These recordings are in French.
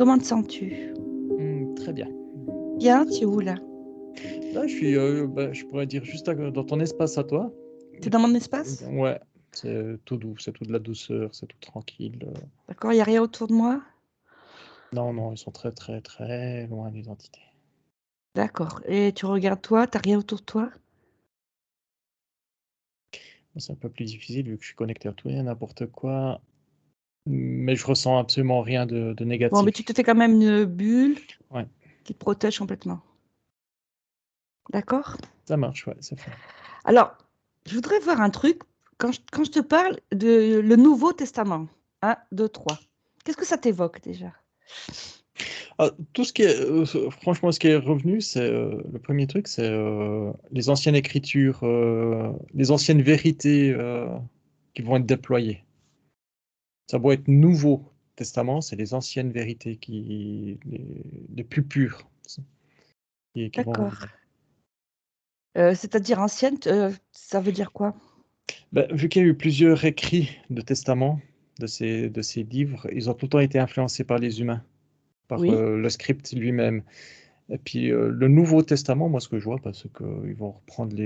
Comment te sens-tu? Très bien. Bien, tu es où là? Là, je pourrais dire juste dans ton espace à toi. Tu es dans mon espace? Ouais, c'est tout doux, c'est tout de la douceur, c'est tout tranquille. D'accord, il y a rien autour de moi? Non, non, ils sont très, très, très loin des entités. D'accord, et tu regardes toi, tu as rien autour de toi? C'est un peu plus difficile vu que je suis connecté à tout et à n'importe quoi, mais je ressens absolument rien de Bon, mais négatif. tu te fais quand même une bulle Ouais, qui te protège complètement. D'accord? ça marche, ouais, c'est fait. Alors, je voudrais voir un truc. Quand je te parle de le Nouveau Testament, 1, 2, 3, qu'est-ce que ça t'évoque déjà? Ah, tout ce qui est, franchement, ce qui est revenu, c'est le premier truc, c'est les anciennes écritures, les anciennes vérités qui vont être déployées. Ça doit être Nouveau Testament, c'est les anciennes vérités les plus pures qui vont D'accord. revenir. C'est-à-dire ancienne, ça veut dire quoi? Ben, vu qu'il y a eu plusieurs écrits de testaments de ces livres, ils ont tout le temps été influencés par les humains, par Oui, le script lui-même. Et puis le Nouveau Testament, moi ce que je vois, parce qu'ils vont reprendre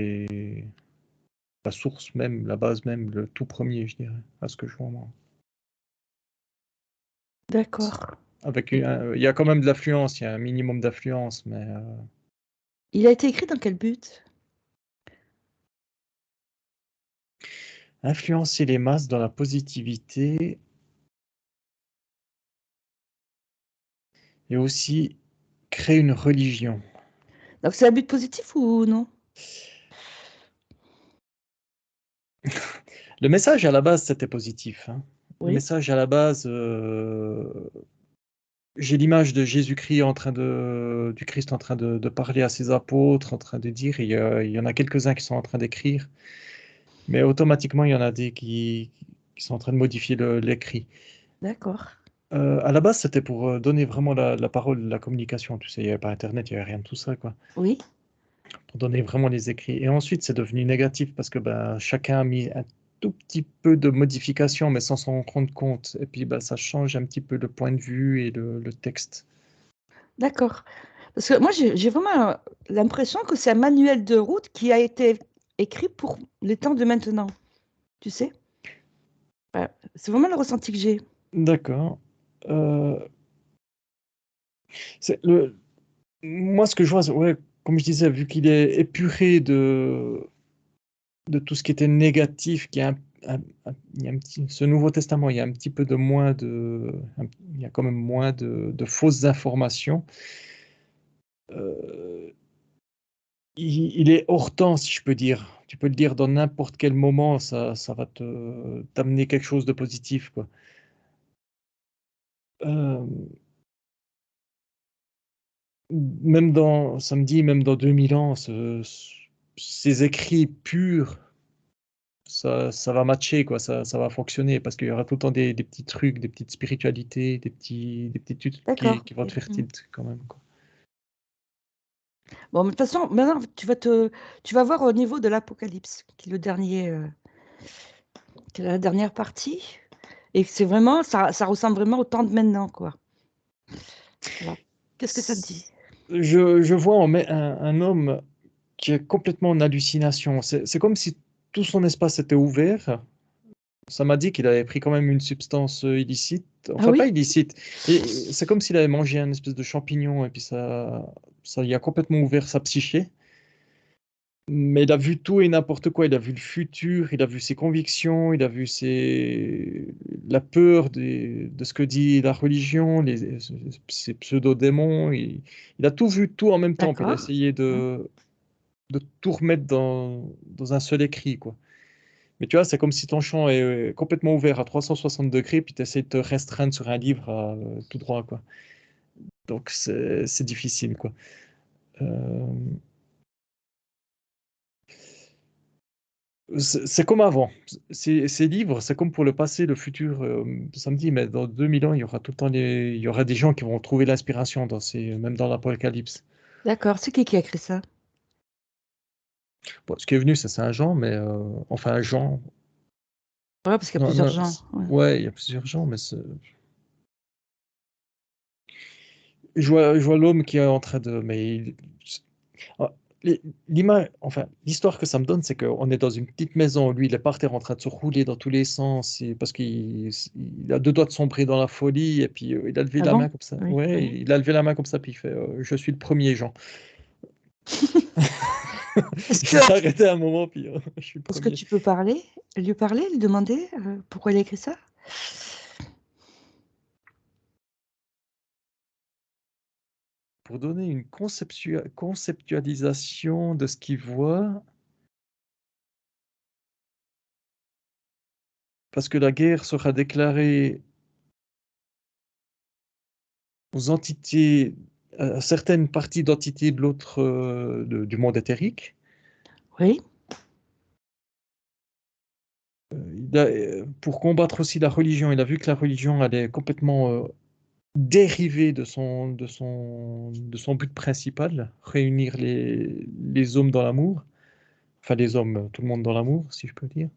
la source même, la base même, le tout premier, je dirais, à ce que je vois moi. d'accord. Il y a quand même de l'affluence, il y a un minimum d'affluence, mais Il a été écrit dans quel but? influencer les masses dans la positivité et aussi créer une religion. Donc c'est un but positif ou non? Le message à la base, c'était positif, hein. Le Oui, message à la base, j'ai l'image de Jésus-Christ du Christ en train de parler à ses apôtres, en train de dire, il y en a quelques-uns qui sont en train d'écrire, mais automatiquement, il y en a des qui sont en train de modifier l'écrit. d'accord. À la base, c'était pour donner vraiment la parole, la communication, tu sais, il n'y avait pas Internet, il n'y avait rien de tout ça, quoi. Oui, Pour donner vraiment les écrits. Et ensuite, c'est devenu négatif parce que ben, chacun a mis un tout petit peu de modification, mais sans s'en rendre compte. Et puis, ben, ça change un petit peu le point de vue et le texte. d'accord. Parce que moi, j'ai vraiment l'impression que c'est un manuel de route qui a été écrit pour les temps de maintenant, tu sais? Ouais, c'est vraiment le ressenti que j'ai. D'accord. Euh, c'est moi, ce que je vois, ouais, comme je disais, vu qu'il est épuré de tout ce qui était négatif, il y a ce Nouveau Testament, il y a un petit peu de moins il y a quand même moins de fausses informations. Euh, il est hors temps, si je peux dire. Tu peux le dire dans n'importe quel moment, ça va t'amener quelque chose de positif, quoi. Euh, samedi, même dans 2000 ans, ces écrits purs, ça va matcher, quoi, ça va fonctionner, parce qu'il y aura tout le temps des petits trucs, des petites spiritualités, des petits trucs D'accord, qui vont OK. te faire tilt, quand même, quoi. Bon, mais de toute façon, maintenant, tu vas voir au niveau de l'Apocalypse, qui est le dernier, qui est la dernière partie, et c'est vraiment ça ressemble vraiment au temps de maintenant, quoi. Alors, qu'est-ce que ça te dit? Je vois un homme qui est complètement en hallucination. C'est comme si tout son espace était ouvert. Ça m'a dit qu'il avait pris quand même une substance illicite. Ah Enfin, pas oui? illicite. Et c'est comme s'il avait mangé un espèce de champignon et puis ça y a complètement ouvert sa psyché. Mais il a vu tout et n'importe quoi. Il a vu le futur, il a vu ses convictions, il a vu la peur de ce que dit la religion, ses pseudo-démons. Il a tout vu, tout en même temps. Puis il a D'accord. essayé Mmh. de tout remettre dans un seul écrit, quoi. Mais tu vois, c'est comme si ton champ est complètement ouvert à 360 degrés, puis tu essaies de te restreindre sur un livre tout droit, quoi. Donc c'est difficile, quoi. Euh, c'est comme avant. Ces livres, c'est comme pour le passé, le futur, samedi, mais dans 2000 ans, il y aura tout le temps il y aura des gens qui vont trouver l'inspiration même dans l'Apocalypse. D'accord, c'est qui a écrit ça? Bon, ce qui est venu, c'est Saint Jean, mais enfin, Jean. Ouais, parce qu'il y a Non, plusieurs non, gens, ouais. ouais, il y a plusieurs gens, mais je vois l'homme qui est en train de... Ah, l'image, enfin, l'histoire que ça me donne, c'est qu'on est dans une petite maison. Lui, il est par terre en train de se rouler dans tous les sens parce qu'il a deux doigts de sombrer dans la folie. Et puis, il a levé Ah la bon? main comme ça. Oui, Ouais, oui. il a levé la main comme ça. Puis il fait je suis le premier Jean. Est-ce Il que, s'est arrêté à un moment. Puis je suis le est-ce que premier. tu peux lui parler, lui demander pourquoi il a écrit ça? Pour donner une conceptualisation de ce qu'il voit, parce que la guerre sera déclarée aux entités, à certaines parties d'entités de l'autre, du monde éthérique. Oui, Pour combattre aussi la religion, il a vu que la religion allait complètement dériver de son but principal, réunir les hommes dans l'amour, enfin les hommes, tout le monde dans l'amour, si je peux dire.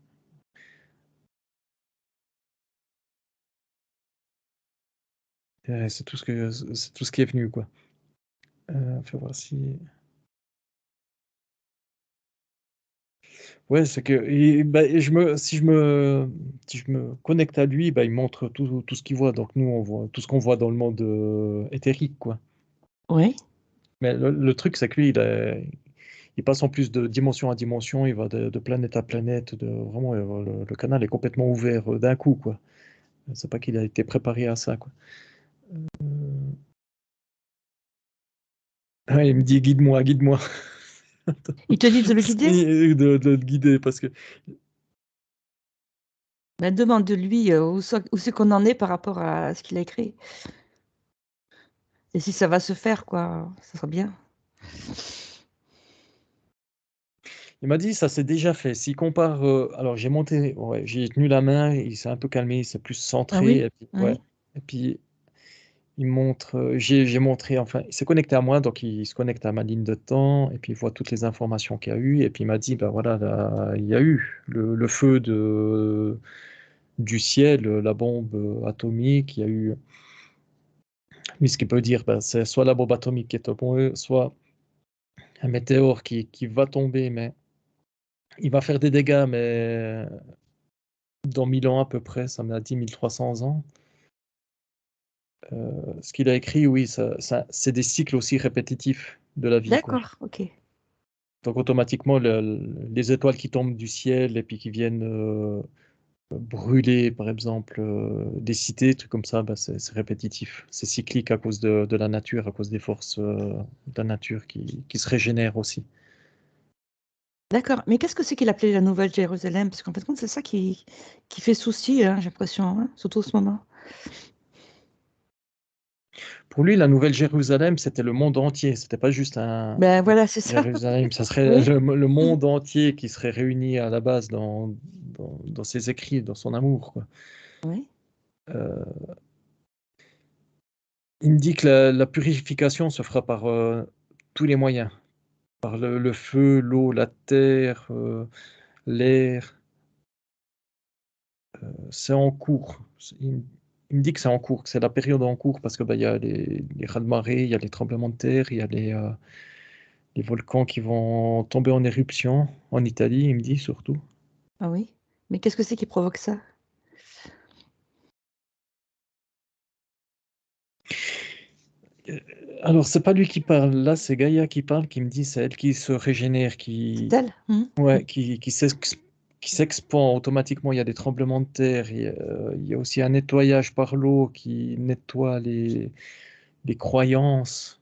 C'est tout ce qui est venu, quoi. Fais voir si... Ouais, c'est que bah, si je me connecte à lui, bah, il montre tout ce qu'il voit. Donc nous, on voit tout ce qu'on voit dans le monde éthérique, quoi. oui. Mais le truc, c'est que lui, il passe en plus de dimension à dimension, il va de planète à planète, vraiment, le canal est complètement ouvert d'un coup, quoi. C'est pas qu'il a été préparé à ça, quoi. Ah, il me dit guide-moi, guide-moi. Il te dit de le guider? De le guider, parce que Ben, demande de lui où c'est qu'on en est par rapport à ce qu'il a écrit. Et si ça va se faire, quoi, ça serait bien. il m'a dit ça s'est déjà fait. S'il compare, alors j'ai monté, ouais, j'ai tenu la main, il s'est un peu calmé, il s'est plus Ah centré, oui? et puis, ouais. Oui. Et puis il montre, j'ai montré, enfin, il s'est connecté à moi, donc il se connecte à ma ligne de temps, et puis il voit toutes les informations qu'il y a eu, et puis il m'a dit, ben voilà, là, il y a eu le feu du ciel, la bombe atomique, il y a eu, lui, ce qu'il peut dire, ben, c'est soit la bombe atomique qui est tombée, soit un météore qui va tomber, mais il va faire des dégâts, mais dans 1000 ans à peu près, ça m'a dit 1300 ans. Ce qu'il a écrit, oui, c'est des cycles aussi répétitifs de la vie, quoi. D'accord, ok. Donc automatiquement, les étoiles qui tombent du ciel et puis qui viennent brûler, par exemple, des cités, trucs comme ça, bah, c'est répétitif. C'est cyclique à cause de la nature, à cause des forces de la nature qui se régénèrent aussi. D'accord. Mais qu'est-ce que c'est qu'il appelait la Nouvelle Jérusalem? Parce qu'en fait, c'est ça qui fait souci, hein, j'ai l'impression, hein, surtout en ce moment. Pour lui, la Nouvelle Jérusalem, c'était le monde entier. C'était pas juste un Ben voilà, c'est ça. Jérusalem. Ça serait Oui, le monde entier qui serait réuni à la base dans ses écrits, dans son amour, quoi. oui. Euh, il me dit que la purification se fera par tous les moyens, par le feu, l'eau, la terre, l'air. C'est en cours. Il me dit que c'est en cours, que c'est la période en cours parce que bah, il y a les raz-de-marée, il y a les tremblements de terre, il y a les volcans qui vont tomber en éruption en Italie, il me dit surtout. Ah oui. Mais qu'est-ce que c'est qui provoque ça? Euh, Alors, c'est pas lui qui parle, là, c'est Gaïa qui parle, qui me dit, c'est elle qui se régénère, C'est elle? ouais, qui s'expand automatiquement. Il y a des tremblements de terre, il y a aussi un nettoyage par l'eau qui nettoie les croyances.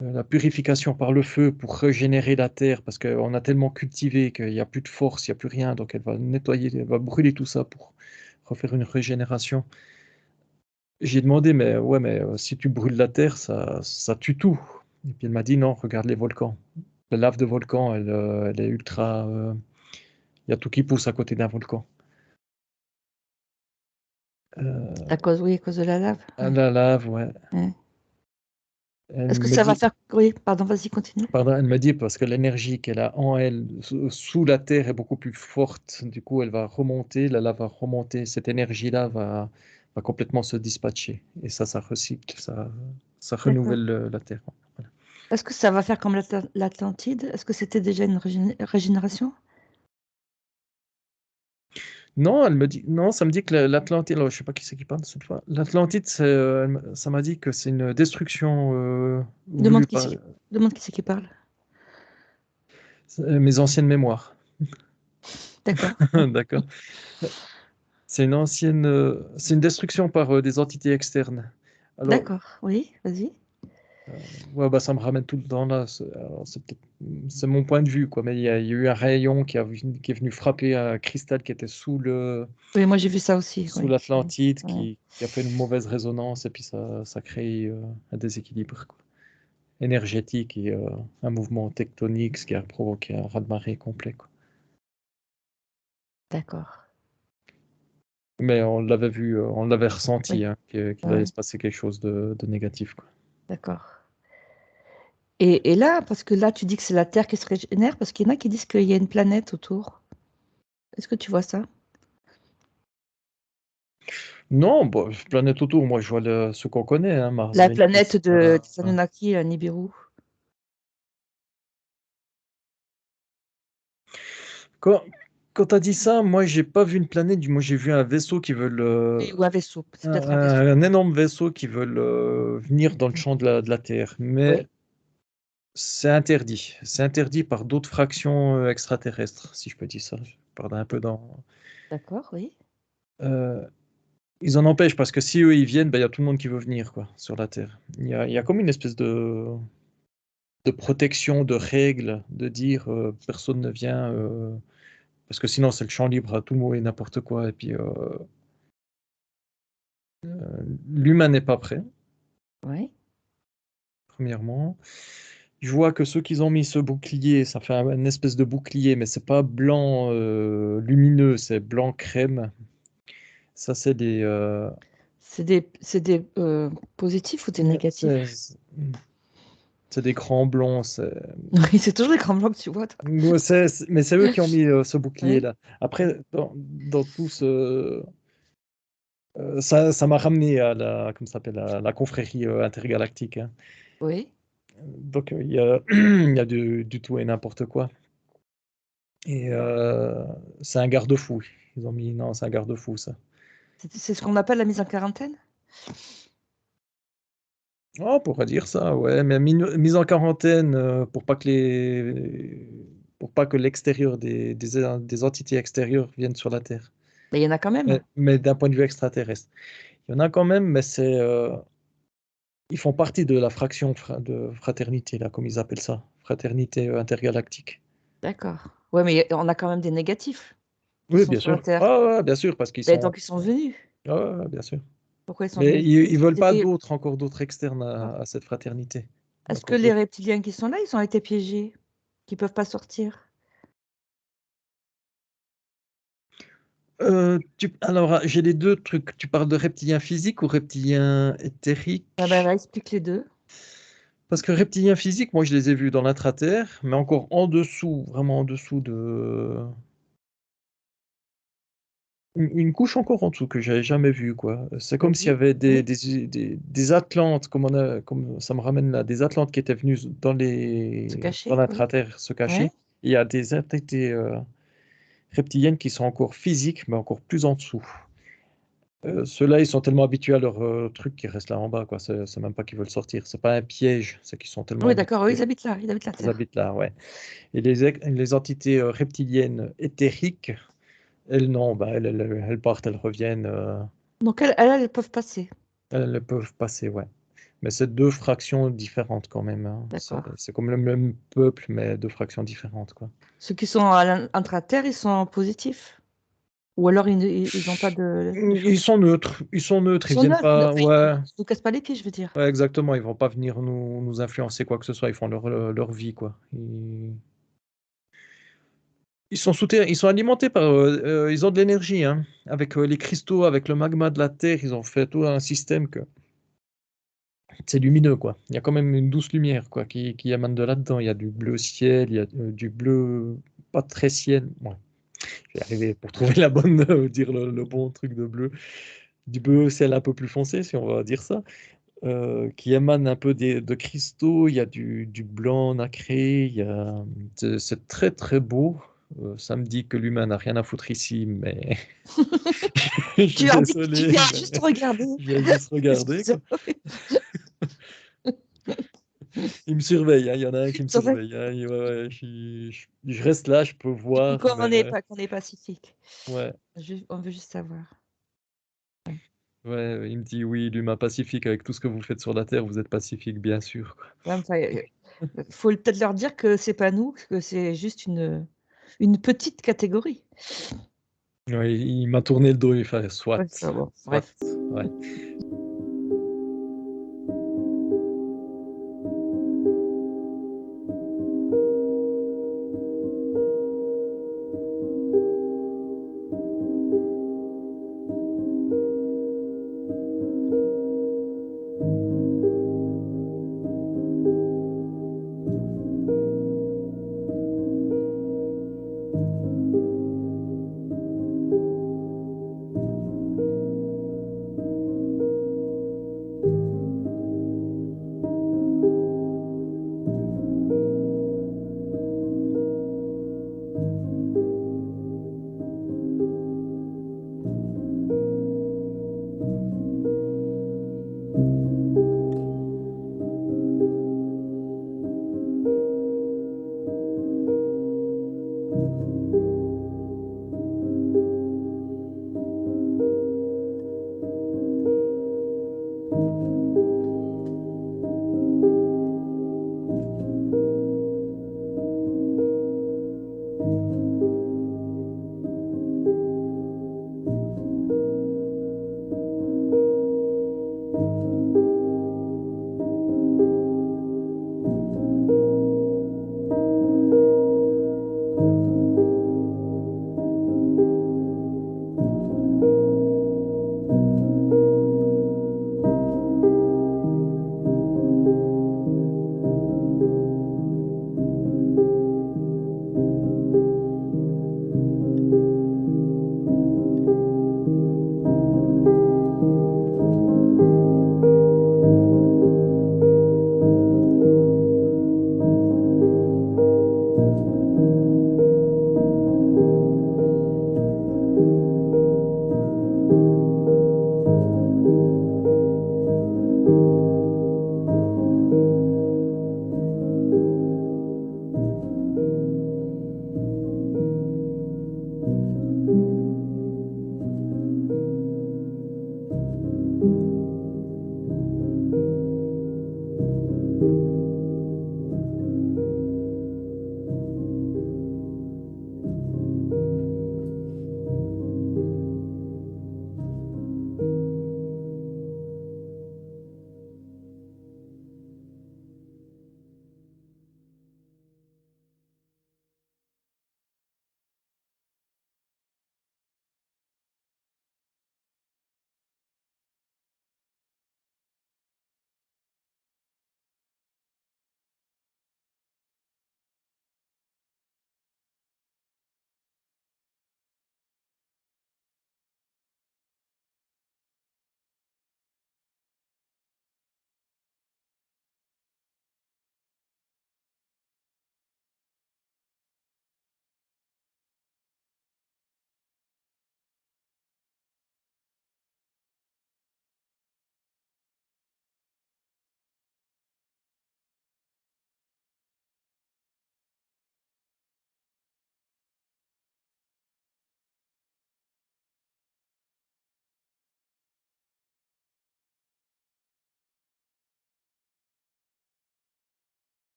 La purification par le feu pour régénérer la terre, parce qu'on a tellement cultivé qu'il n'y a plus de force, il n'y a plus rien, donc elle va nettoyer, elle va brûler tout ça pour refaire une régénération. J'ai demandé, mais ouais, mais si tu brûles la terre, ça tue tout. Et puis elle m'a dit, non, regarde les volcans. La lave de volcan, elle est ultra... Il y a tout qui pousse à côté d'un volcan. À cause, oui, à cause de la lave. Ouais, La lave, ouais. ouais. Elle Est-ce que me ça va dit, faire... Oui, pardon, vas-y, continue. pardon, elle me dit parce que l'énergie qu'elle a en elle, sous la terre, est beaucoup plus forte. Du coup, elle va remonter, la lave va remonter. Cette énergie-là va complètement se dispatcher. Et ça recycle, ça D'accord. renouvelle la Terre. Voilà. Est-ce que ça va faire comme l'Atlantide? Est-ce que c'était déjà une régénération? Non, elle me dit, non, ça me dit que l'Atlantide, alors, je sais pas qui c'est qui parle cette fois. L'Atlantide, ça m'a dit que c'est une destruction voulue par Demande qui c'est qui parle. mes anciennes mémoires. D'accord. D'accord. C'est une destruction par des entités externes. Alors, D'accord, oui, vas-y. ouais, bah, ça me ramène tout le temps là. C'est mon point de vue, quoi. Mais il y a eu un rayon qui est venu frapper un cristal qui était Oui, moi j'ai vu ça aussi, sous oui. l'Atlantide, Ouais. qui a fait une mauvaise résonance et puis ça crée un déséquilibre, quoi, énergétique et un mouvement tectonique, ce qui a provoqué un raz-de-marée complet, quoi. D'accord. Mais on l'avait vu, on l'avait ressenti, Oui, hein, qu'il allait ouais, se passer quelque chose de négatif, quoi. d'accord. Et là, parce que là, tu dis que c'est la Terre qui se régénère, parce qu'il y en a qui disent qu'il y a une planète autour. Est-ce que tu vois ça? Non, bah, planète autour, moi je vois ce qu'on connaît, hein, Mars, La planète Vénus. des Anunnaki, Nibiru. Quand, quand tu as dit ça, moi j'ai pas vu une planète, moi j'ai vu un vaisseau qui veut Oui, ou un vaisseau. C'est un, peut-être un vaisseau. un énorme vaisseau qui veulent venir dans le champ de la Terre. Oui, Mais c'est interdit. C'est interdit par d'autres fractions extraterrestres, si je peux dire ça. Je parle un peu dans. d'accord, oui. Euh, Ils en empêchent parce que si eux ils viennent, ben, il y a tout le monde qui veut venir quoi, sur la Terre. Il y a comme une espèce de protection, de règles, de dire personne ne vient, parce que sinon c'est le champ libre à tout mot et n'importe quoi. Et puis l'humain n'est pas prêt, Oui, premièrement. Je vois que ceux qui ont mis ce bouclier, ça fait une espèce de bouclier, mais c'est pas blanc lumineux, c'est blanc crème. Ça, c'est des positifs ou des négatifs? c'est des grands blonds. Oui, c'est toujours les grands blancs que tu vois, toi. Ouais, mais c'est eux qui ont mis ce Oui, bouclier-là. Après, dans tout ça m'a ramené à comment ça s'appelle, la confrérie intergalactique, hein. oui. Donc, il y a du tout et n'importe quoi. Et c'est un garde-fou. Ils ont mis, non, c'est un garde-fou, ça. C'est ce qu'on appelle la mise en quarantaine? Oh, on pourrait dire ça, ouais, mais mise en quarantaine pour pas que l'extérieur des entités extérieures viennent sur la Terre. Mais il y en a quand même. Mais d'un point de vue extraterrestre. Il y en a quand même, mais ils font partie de la fraction de fraternité, là, comme ils appellent ça. Fraternité intergalactique. D'accord. Ouais, mais on a quand même des négatifs qui Oui, sont bien sur la sûr. Terre. Ah, ouais, bien sûr, parce qu'ils Mais sont. donc ils sont venus. Ah, ouais, bien sûr. Pourquoi ils sont Mais venus? ils veulent pas C'était. encore d'autres externes à cette fraternité. Est-ce que Encore les d'autres. reptiliens qui sont là, ils ont été piégés, qu'ils peuvent pas sortir? Alors, j'ai les deux trucs. Tu parles de reptilien physique ou reptilien Ah ben, éthérique? là, explique les deux. Parce que reptilien physique, moi, je les ai vus dans l'intraterre, mais encore en dessous, vraiment en dessous de. Une couche encore en dessous que j'avais jamais vue, quoi. C'est comme s'il y Vas-y. avait Oui, des Atlantes, comme ça me ramène là, des Atlantes qui étaient venus se dans cacher, oui. l'intraterre se Ouais. cacher. Il y a des entités reptiliennes qui sont encore physiques, mais encore plus en dessous. Ceux-là, ils sont tellement habitués à leur truc qu'ils restent là en bas, quoi. C'est même pas qu'ils veulent sortir. C'est pas un piège, c'est qu'ils sont tellement Oui, d'accord, eux, habitués. ils habitent là, ils habitent la Ils Terre. habitent là, ouais. Et les entités reptiliennes éthériques, elles, non, bah, elles partent, elles reviennent. Donc elles peuvent passer. Elles peuvent passer, ouais. Mais c'est deux fractions différentes quand même, hein. D'accord. C'est comme le même peuple, mais deux fractions différentes, quoi. Ceux qui sont entre la Terre, ils sont positifs. Ou alors ils n'ont pas de Ils choses. sont neutres, ils sont neutres, Ils ils sont viennent neutres, pas, oui. ouais, Ils nous cassent pas les pieds, je veux dire. ouais, exactement, ils vont pas venir nous influencer quoi que ce soit, ils font leur vie, quoi. Ils sont sous terre, ils sont alimentés par, ils ont de l'énergie, hein. Avec les cristaux, avec le magma de la Terre, ils ont fait tout un système que c'est lumineux, quoi. Il y a quand même une douce lumière, quoi, qui émane de là-dedans. Il y a du bleu ciel, il y a du bleu pas très ciel. Ouais. Je vais arriver pour trouver la bonne, dire le bon truc de bleu. Du bleu ciel un peu plus foncé, si on va dire ça. qui émane un peu de cristaux. Il y a du blanc nacré. C'est très très beau. Ça me dit que l'humain n'a rien à foutre ici, mais je suis Tu leur dis que tu désolé, viens mais juste regarder. je viens juste regarder, Excuse-moi. quoi. Il me surveille, hein, il y en a un qui me C'est vrai surveille, hein, ouais, ouais, je reste là, je peux Tu dis voir, mais qu'on est pacifique. ouais, On veut juste savoir. Ouais. ouais, il me dit oui, l'humain pacifique, avec tout ce que vous faites sur la Terre, vous êtes pacifique, bien sûr, quoi. Ouais, enfin, faut peut-être leur dire que c'est pas nous, que c'est juste une petite catégorie. Ouais, il m'a tourné le dos, il fait Ouais, soit, ça bon, soit, bref. ouais.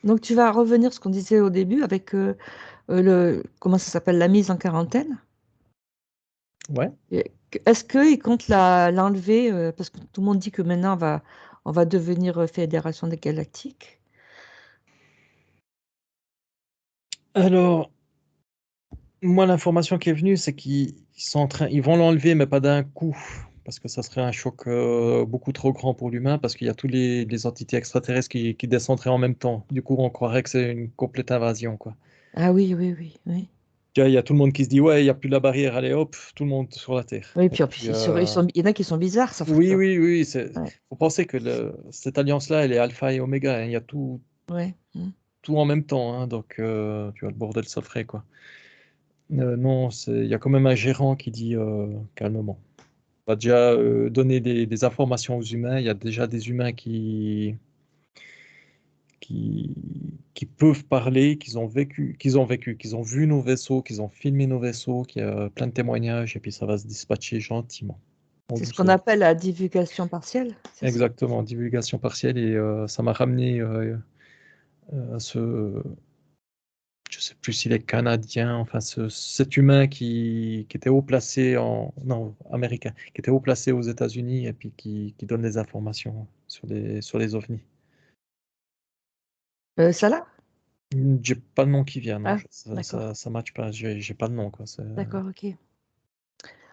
Donc tu vas revenir ce qu'on disait au début avec comment ça s'appelle, la mise en quarantaine. Ouais. Est-ce qu'ils comptent l'enlever parce que tout le monde dit que maintenant on va devenir Fédération des Galactiques. Alors, moi, l'information qui est venue, c'est ils vont l'enlever, mais pas d'un coup, parce que ça serait un choc beaucoup trop grand pour l'humain, parce qu'il y a tous les entités extraterrestres qui descendraient en même temps. Du coup, on croirait que c'est une complète invasion, quoi. Ah oui, oui, oui, oui. Tu vois, il y a tout le monde qui se dit, ouais, il n'y a plus de la barrière, allez hop, tout le monde sur la Terre. Oui, Et puis en puis, plus, il y en a qui sont bizarres, ça. oui, oui, oui, Ouais, faut penser que cette alliance-là, elle est alpha et oméga, hein. Il y a ouais. tout en même temps, hein, donc tu vois, le bordel ça ferait, quoi. Non, il y a quand même un gérant qui dit calmement. On va déjà donner des informations aux humains. Il y a déjà des humains qui, qui peuvent parler, qu'ils ont vu nos vaisseaux, qu'ils ont filmé nos vaisseaux, qu'il y a plein de témoignages, et puis ça va se dispatcher gentiment, en C'est ce qu'on douceur. appelle la divulgation partielle, c'est ça? Exactement, divulgation partielle, et ça m'a ramené à je sais plus s'il est canadien, enfin cet humain qui était haut placé non, américain, qui était haut placé aux États-Unis et puis qui donne des informations sur les ovnis. Ça là? J'ai pas le nom qui vient, non, Ah, d'accord, ça matche pas, j'ai pas le nom, quoi. d'accord, ok.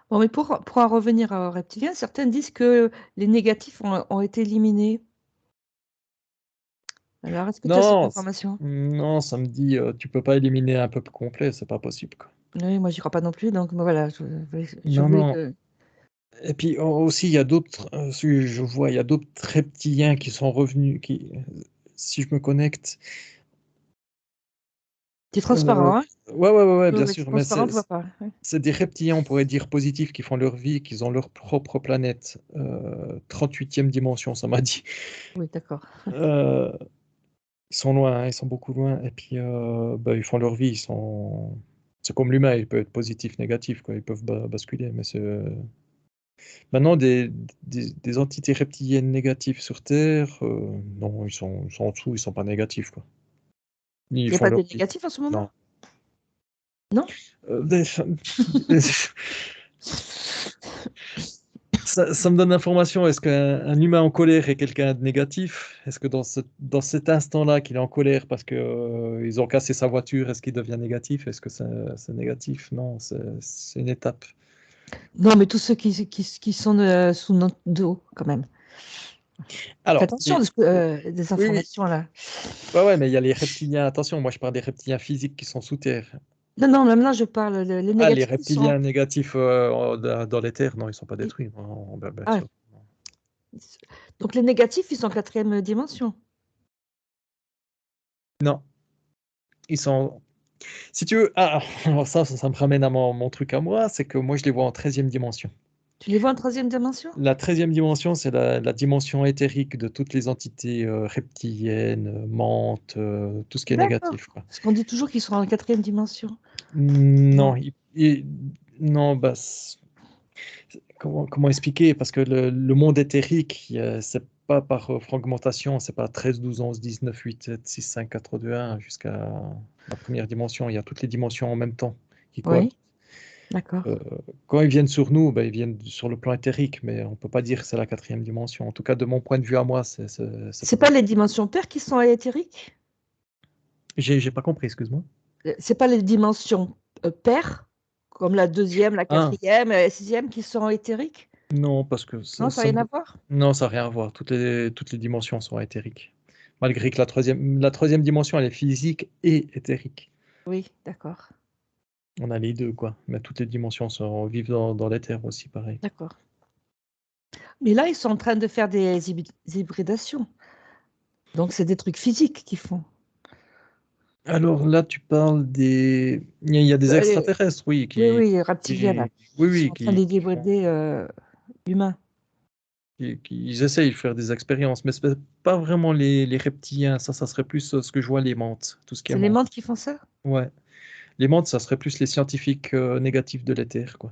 Bon, mais pour en revenir aux reptiliens, certains disent que les négatifs ont été éliminés. Alors, est-ce que tu as cette Non, information? non, ça me dit, tu peux pas éliminer un peuple complet, c'est pas possible, quoi. Oui, moi, j'y crois pas non plus, donc voilà, je Non, voulais non. que... Et puis aussi, il y a d'autres, je vois, il y a d'autres reptiliens qui sont revenus, si je me connecte. Tu es Euh, transparent, hein? ouais, Oui, bien oui, tu es sûr, mais transparent, tu vois pas. Ouais. c'est des reptiliens, on pourrait dire positifs, qui font leur vie, qui ont leur propre planète. 38e dimension, ça m'a dit. Oui, d'accord. Euh, Ils sont loin, hein, ils sont beaucoup loin, et puis bah, ils font leur vie, c'est comme l'humain, il peut être positif, négatif, quoi. Ils peuvent basculer, mais c'est... Maintenant, des entités reptiliennes négatives sur Terre, non, ils sont en dessous, ils sont pas négatifs, quoi. Il Ils n'y a font pas de leur vie. négatifs en ce moment? Non. Non? Euh, des- Ça me donne l'information. Est-ce qu'un humain en colère est quelqu'un de négatif? Est-ce que dans cet instant-là qu'il est en colère parce que, ils ont cassé sa voiture, est-ce qu'il devient négatif? Est-ce que c'est négatif? Non, c'est une étape. Non, mais tous ceux qui sont sous notre dos, quand même. Fais Alors, attention des oui, oui. informations, là. Ouais, mais il y a les reptiliens. Attention, moi je parle des reptiliens physiques qui sont sous terre. Non, non, même là, je parle, les Ah, les négatifs, ils sont... reptiliens négatifs dans les terres, non, ils sont pas ils- détruits. Non, bien ah, sûr. donc les négatifs, ils sont en quatrième dimension. Non, ils sont. Si tu veux, alors ça me ramène à mon truc à moi, c'est que moi je les vois en 13e dimension. Tu les vois en troisième dimension? La 13e dimension, c'est la dimension éthérique de toutes les entités reptiliennes, menthes, tout ce qui est D'accord. négatif, quoi. Parce qu'on dit toujours qu'ils sont en quatrième dimension. Non, Non. non, bah, comment expliquer? Parce que le monde éthérique, c'est pas par fragmentation, c'est pas 13, 12, 11, 19, 8, 7, 6, 5, 4, 2, 1 jusqu'à la première dimension. Il y a toutes les dimensions en même temps qui Oui, cohabitent. d'accord. Euh, Quand ils viennent sur nous, ben, ils viennent sur le plan éthérique, mais on peut pas dire que c'est la 4e dimension. En tout cas, de mon point de vue à moi, c'est C'est pas pas comme ça. les dimensions paires qui sont éthériques? J'ai pas compris, excuse-moi. C'est pas les dimensions paires, comme la deuxième, la Ah, quatrième, la sixième, qui sont éthériques? non, parce que Non, ça n'a rien à voir? non, ça n'a rien à voir. Toutes les dimensions sont éthériques. Malgré que la troisième dimension, elle est physique et éthérique. Oui, d'accord. On a les deux, quoi. Mais toutes les dimensions vivent dans l'éther aussi, pareil. D'accord. Mais là, ils sont en train de faire des hybridations. Donc, c'est des trucs physiques qu'ils font. Alors là, tu parles il y a des Les- extraterrestres, oui, oui, oui, les reptiliens, là. oui, Ils sont oui, en train d'hybrider l'humain. ils essayent de faire des expériences, mais c'est pas vraiment les reptiliens. Ça serait plus ce que je vois, les menthes, tout ce qui est C'est les menthe. menthes qui font ça? Ouais. Les menthes, ça serait plus les scientifiques négatifs de l'éther, quoi.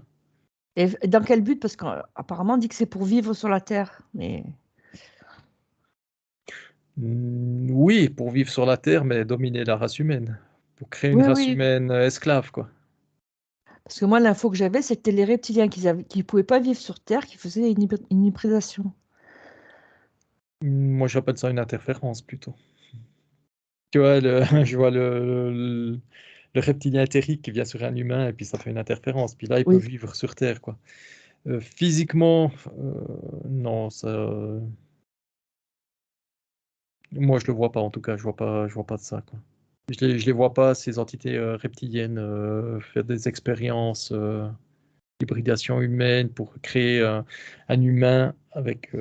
Et dans quel but? Parce qu'apparemment, on dit que c'est pour vivre sur la Terre. Mais Oui, pour vivre sur la Terre, mais dominer la race humaine. Pour créer une Oui, race oui. humaine esclave, quoi. Parce que moi, l'info que j'avais, c'était les reptiliens qui pouvaient pas vivre sur Terre, qui faisaient une hybridation. Moi, j'appelle ça une interférence plutôt. Tu vois, je vois le reptilien éthérique qui vient sur un humain et puis ça fait une interférence. Puis là, il peut Oui. vivre sur Terre, quoi. Physiquement, non, ça. Moi, je le vois pas en tout cas. Je vois pas de ça, quoi. Je les vois pas, ces entités reptiliennes, faire des expériences d'hybridation humaine pour créer un humain avec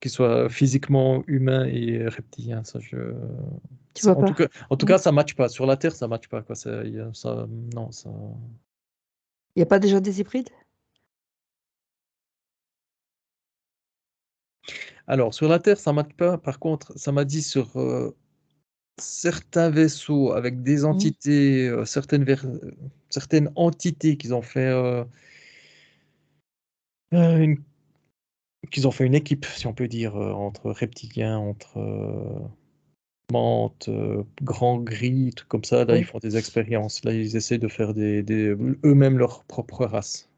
qui soit physiquement humain et reptilien. Ça, Tu vois pas. en tout Non. cas, ça matche pas. Sur la Terre, ça matche pas, quoi. Non, ça. Il n'y a pas déjà des hybrides? Alors, sur la Terre, ça matche pas. Par contre, ça m'a dit sur certains vaisseaux avec des Mhm. entités, certaines entités euh, qu'ils ont fait une équipe, si on peut dire, entre reptiliens, entre mantes, grands gris, trucs comme ça. Là, ils Oui. font des expériences. Là, ils essaient de faire eux-mêmes leur propre race.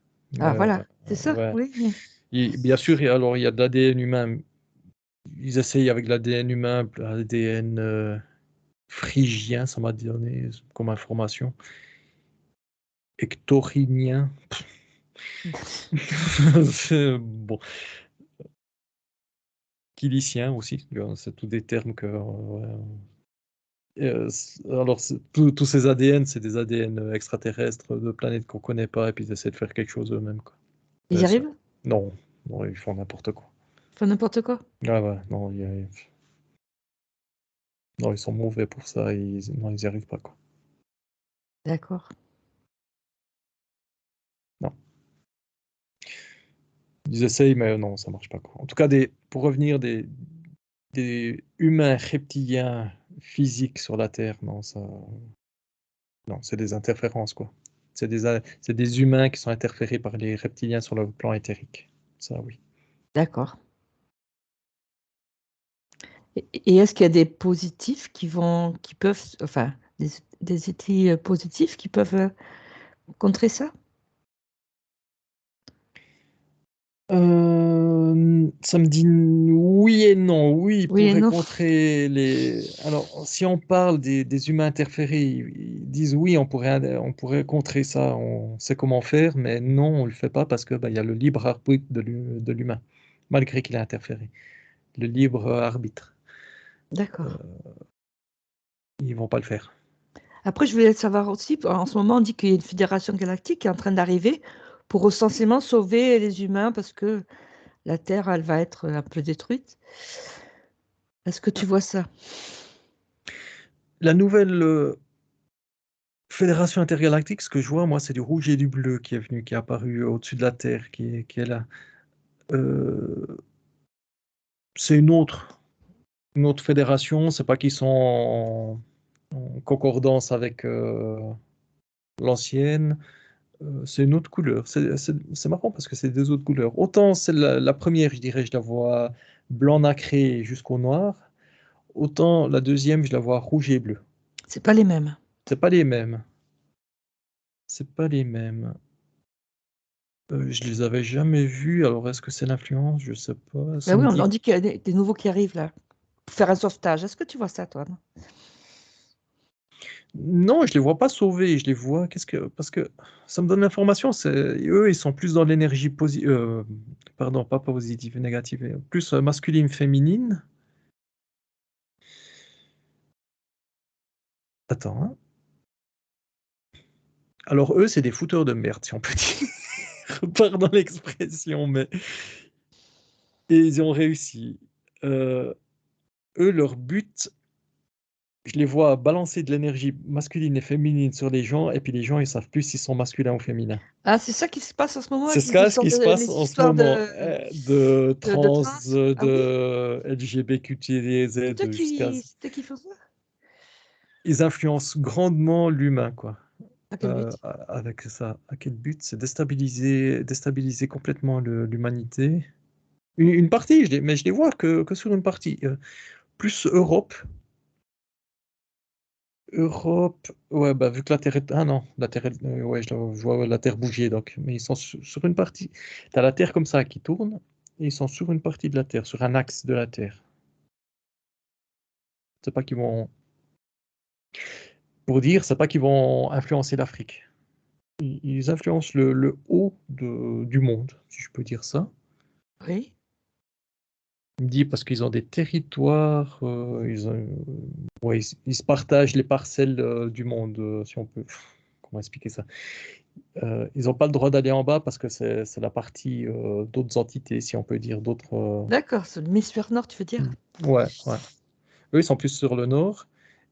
Ah, voilà. C'est ça, Ouais. oui. Oui. Bien sûr, alors il y a de l'ADN humain. Ils essayent avec l'ADN humain, l'ADN phrygien, ça m'a donné comme information. Hectorinien. Bon, kilicien aussi. C'est tous des termes que. Ouais. Alors, tous ces ADN, c'est des ADN extraterrestres de planètes qu'on connaît pas, et puis ils essaient de faire quelque chose eux-mêmes, quoi. Ils y arrivent? Non, non, ils font n'importe quoi. Enfin, n'importe quoi. Ah ouais, non, non, ils sont mauvais pour ça, non, ils y arrivent pas, quoi. D'accord. Non. Ils essayent, mais non, ça marche pas, quoi. En tout cas, pour revenir, des humains reptiliens physiques sur la Terre, non, ça. Non, c'est des interférences, quoi. C'est des humains qui sont interférés par les reptiliens sur le plan éthérique. Ça, oui. D'accord. Et est-ce qu'il y a des positifs qui peuvent, enfin, des outils positifs qui peuvent contrer ça? Ça me dit oui et non. Oui, il Oui et pourrait non. contrer les. Alors, si on parle des humains interférés, ils disent oui, on pourrait contrer ça, on sait comment faire, mais non, on le fait pas parce que il y a le libre arbitre de l'humain, malgré qu'il a interféré. Le libre arbitre. D'accord. Ils vont pas le faire. Après, je voulais savoir aussi, en ce moment, on dit qu'il y a une fédération galactique qui est en train d'arriver pour essentiellement sauver les humains parce que la Terre, elle va être un peu détruite. Est-ce que tu vois ça? La nouvelle Fédération intergalactique, ce que je vois, moi, c'est du rouge et du bleu qui est venu, qui est apparu au-dessus de la Terre, qui est là. Euh, c'est une autre fédération, c'est pas qu'ils sont en concordance avec l'ancienne, c'est une autre couleur. C'est marrant parce que c'est des autres couleurs. Autant c'est la première, je dirais, je la vois blanc nacré jusqu'au noir, autant la deuxième, je la vois rouge et bleu. C'est pas les mêmes. C'est pas les mêmes. C'est pas les mêmes. Je les avais jamais vus, alors est-ce que c'est l'influence? Je sais pas. Ben Ça oui, me on dit dit qu'il y a des nouveaux qui arrivent là pour faire un sauvetage. Est-ce que tu vois ça, toi? Non. non, je les vois pas sauvés, je les vois. Parce que ça me donne l'information, eux, ils sont plus dans l'énergie positive, pardon, pas positive, négative, plus masculine, féminine. Attends, hein. Alors eux, c'est des fouteurs de merde, si on peut dire. Pardon l'expression, mais et ils ont réussi. Euh, eux, leur but, je les vois balancer de l'énergie masculine et féminine sur les gens, et puis les gens, ils savent plus s'ils sont masculins ou féminins. Ah, c'est ça qui se passe en ce moment C'est avec les ce histoires qui se passe les en ce histoires moment, de de trans, trans. Ah oui, de LGBTZ jusqu'à. c'est eux qui font ça? Ils influencent grandement l'humain, quoi. À quel but? Avec ça. À quel but? C'est déstabiliser complètement l'humanité. Une partie, mais je les vois que sur une partie. Plus Europe. Europe, ouais, bah, vu que la Terre est... Ah non, la Terre ouais, je vois la Terre bouger, donc. Mais ils sont sur une partie. Tu as la Terre comme ça qui tourne, et ils sont sur une partie de la Terre, sur un axe de la Terre. C'est pas qu'ils vont... Pour dire, c'est pas qu'ils vont influencer l'Afrique. Ils influencent le haut du monde, si je peux dire ça. Oui. Il me dit parce qu'ils ont des territoires, ouais, ils se partagent les parcelles du monde, si on peut. Comment expliquer ça? Ils n'ont pas le droit d'aller en bas parce que c'est la partie d'autres entités, si on peut dire, d'autres. D'accord, c'est l'hémisphère nord, tu veux dire? Ouais, ouais. Eux, ils sont plus sur le nord.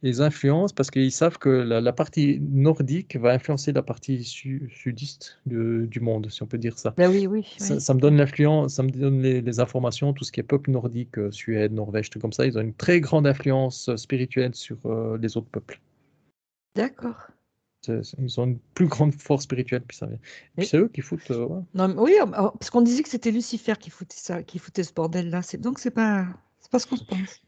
Ils influencent parce qu'ils savent que la partie nordique va influencer la partie sudiste du monde, si on peut dire ça. Ben oui, oui, oui. Ça me donne l'influence, ça me donne les informations, tout ce qui est peuple nordique, Suède, Norvège, tout comme ça. Ils ont une très grande influence spirituelle sur les autres peuples. D'accord. Ils ont une plus grande force spirituelle, puis ça vient. Et puis Et- c'est eux qui foutent. Ouais. Non, mais oui, parce qu'on disait que c'était Lucifer qui foutait ça, qui foutait ce bordel-là. Donc c'est pas ce qu'on se pense.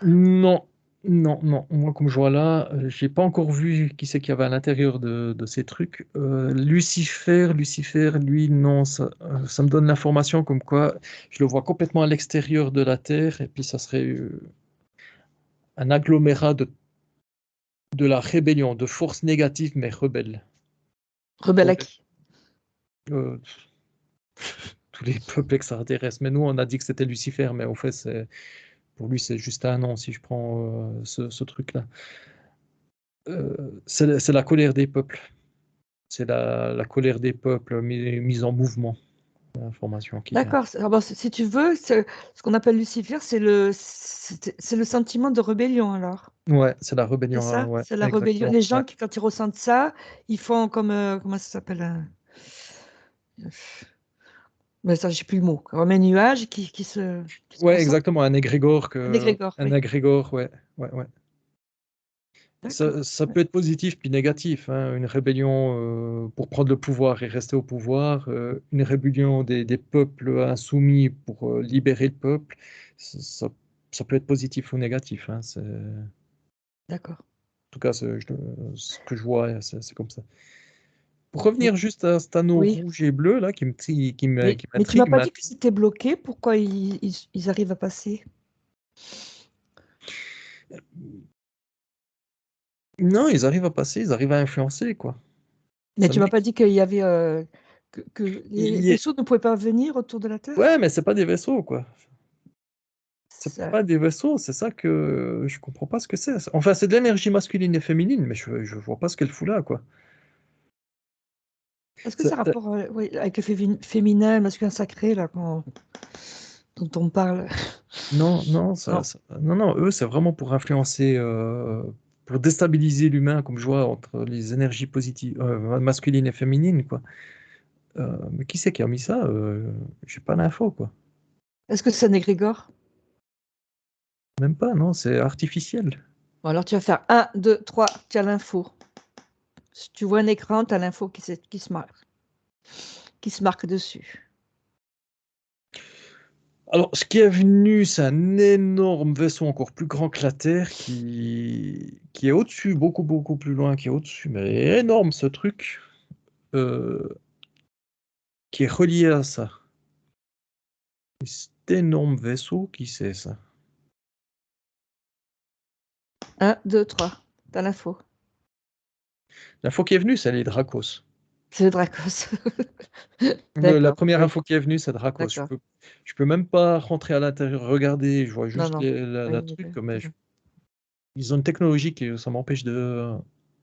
Non, non, non. Moi, comme je vois là, j'ai pas encore vu qui c'est qu'il y avait à l'intérieur de ces trucs. Lucifer, lui, non, ça me donne l'information comme quoi je le vois complètement à l'extérieur de la Terre, et puis ça serait un agglomérat de la rébellion, de forces négatives mais rebelles. Rebelle à Ouais. qui? Euh, tous les peuples extraterrestres. Mais nous, on a dit que c'était Lucifer, mais au fait, pour lui, c'est juste un nom si je prends ce truc-là. C'est la colère des peuples. C'est la colère des peuples mise en mouvement, l'information qui vient. D'accord. Si tu veux, ce qu'on appelle Lucifer, c'est le sentiment de rébellion alors. Ouais, c'est la C'est rébellion, hein, ça? ouais, C'est la rébellion. exactement. Les Ouais. gens qui, quand ils ressentent ça, ils font comme, comment ça s'appelle? Mais ça, j'ai plus le mot. Comme un nuage qui se Ouais, concentre. exactement, un égrégore Un égrégore, un oui. égrégore, ouais, ouais, ouais. D'accord. Ça Ouais. peut être positif puis négatif, hein. Une rébellion pour prendre le pouvoir et rester au pouvoir, une rébellion des peuples insoumis pour libérer le peuple, ça, ça peut être positif ou négatif, hein. En D'accord. tout cas, ce que je vois, c'est comme ça. Pour revenir Mais- juste à cet anneau oui. rouge et bleu là, qui Mais tu m'as m'intrigue pas dit que maintenant. c'était bloqué. Pourquoi ils arrivent à passer? Non, ils arrivent à passer, ils arrivent à influencer, quoi. Mais Ça tu me m'as dit pas dit qu'il y avait que les il y a- vaisseaux ne pouvaient pas venir autour de la Terre? Ouais, mais c'est pas des vaisseaux, quoi. C'est Ça- pas des vaisseaux, c'est ça que je comprends pas ce que c'est. Enfin, c'est de l'énergie masculine et féminine, mais je vois pas ce qu'elle fout là, quoi. Est-ce que Ça- ça a ça- rapport oui, avec le féminin, masculin sacré là, dont on parle? Non, non, Non. non, non, eux, c'est vraiment pour influencer, pour déstabiliser l'humain, comme je vois, entre les énergies positives, masculines et féminines, quoi. Mais qui c'est qui a mis ça? J'ai pas l'info, quoi. Est-ce que c'est un égrégore? Même pas, non, c'est artificiel. Bon, alors tu vas faire un, 2, 3, tu as l'info. Si tu vois un écran, tu as l'info qui se marque dessus. Alors, ce qui est venu, c'est un énorme vaisseau encore plus grand que la Terre qui est au-dessus, beaucoup, beaucoup plus loin, qui est au-dessus, mais énorme ce truc, euh, qui est relié à ça. Et cet énorme vaisseau, qui c'est ça? Un, 2, 3, tu as l'info. L'info qui est venue, c'est les Dracos. C'est le Dracos. La D'accord, première oui, info qui est venue, c'est Dracos. d'accord. Je peux même pas rentrer à l'intérieur, regarder, je vois Non, juste non. la Oui, truc, mais ils ont une technologie qui, ça m'empêche de...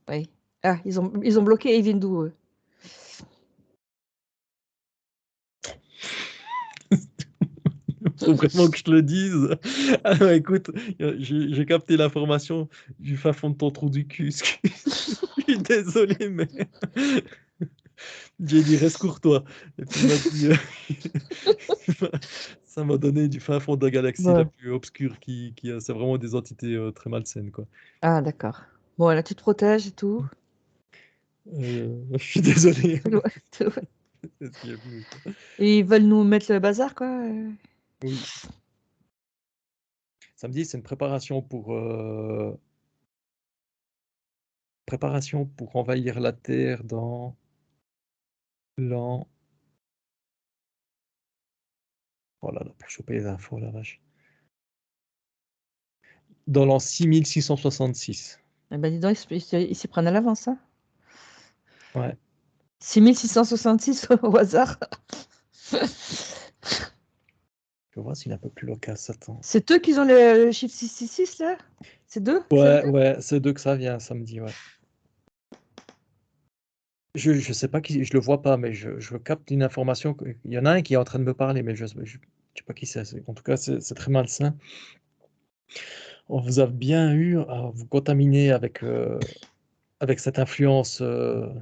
oui. Ah, ils ont bloqué et ils viennent d'où, eux? Faut vraiment que je te le dise. Alors, écoute, j'ai capté l'information du fin fond de ton trou du cul. Je suis désolé, mais j'ai dit reste courtois. Et puis il m'a dit, ça m'a donné du fin fond de la galaxie la Bon. plus obscure c'est vraiment des entités très malsaines, quoi. Ah, d'accord. Bon, là, tu te protèges et tout. Je suis désolé. Ouais, ouais. C'est ce qui est venu, quoi. Et ils veulent nous mettre le bazar, quoi. Oui. Samedi, c'est une préparation pour envahir la Terre dans l'an... Oh là là, pour choper les infos, la vache. Dans l'an 6666. Eh ben, dis donc, ils s'y prennent à l'avance, hein. Ouais. 6666 au hasard. Je vais voir s'il est un peu plus loquace. Attends. C'est eux qui ont le chiffre 666, là? C'est d'eux? Ouais, c'est d'eux que ça vient, samedi, ouais. Je sais pas qui, je le vois pas, mais je capte une information. Il y en a un qui est en train de me parler, mais je sais pas qui c'est. En tout cas, c'est très malsain. On vous a bien eu à vous contaminer avec cette influence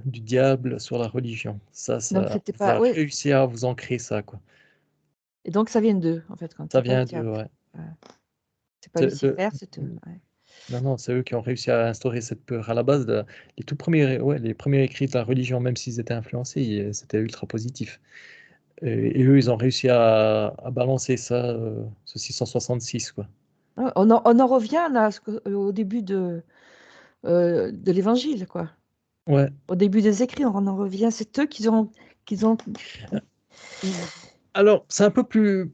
du diable sur la religion. Donc, Ça c'était vous pas. a Oui. réussi à vous ancrer ça, quoi. Et donc, ça vient d'eux, en fait, quand Ça c'est pas le vient d'eux, diable. ouais. Ouais. C'est pas C'est Lucifer, c'est eux. Ouais. Non, c'est eux qui ont réussi à instaurer cette peur. À la base, les premiers écrits de la religion, même s'ils étaient influencés, c'était ultra positif. Et eux, ils ont réussi à balancer ça, ce 666, quoi. On en revient là au début de l'évangile, quoi. Ouais. Au début des écrits, on en revient. C'est eux qui ont. Alors, c'est un peu plus